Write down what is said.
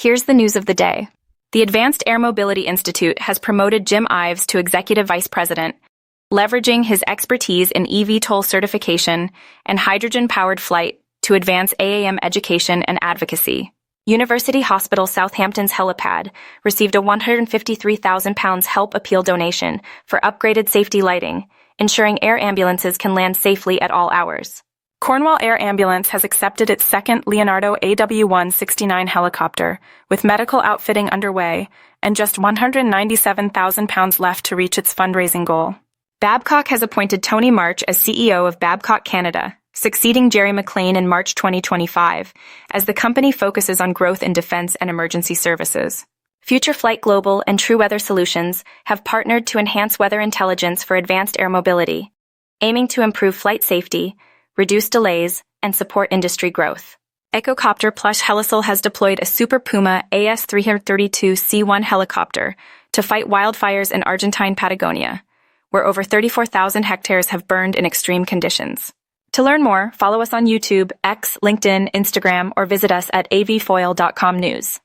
Here's the news of the day. The Advanced Air Mobility Institute has promoted Jim Ives to Executive Vice President, leveraging his expertise in eVTOL certification and hydrogen-powered flight to advance AAM education and advocacy. University Hospital Southampton's Helipad received a £153,000 help appeal donation for upgraded safety lighting, ensuring air ambulances can land safely at all hours. Cornwall Air Ambulance has accepted its second Leonardo AW169 helicopter, with medical outfitting underway and just £197,000 left to reach its fundraising goal. Babcock has appointed Tony March as CEO of Babcock Canada, succeeding Jerry McLean in March 2025, as the company focuses on growth in defense and emergency services. Future Flight Global and True Weather Solutions have partnered to enhance weather intelligence for advanced air mobility, aiming to improve flight safety, reduce delays, and support industry growth. Echocopter Plush Helical has deployed a Super Puma AS-332C1 helicopter to fight wildfires in Argentine Patagonia, where over 34,000 hectares have burned in extreme conditions. To learn more, follow us on YouTube, X, LinkedIn, Instagram, or visit us at avfoil.com news.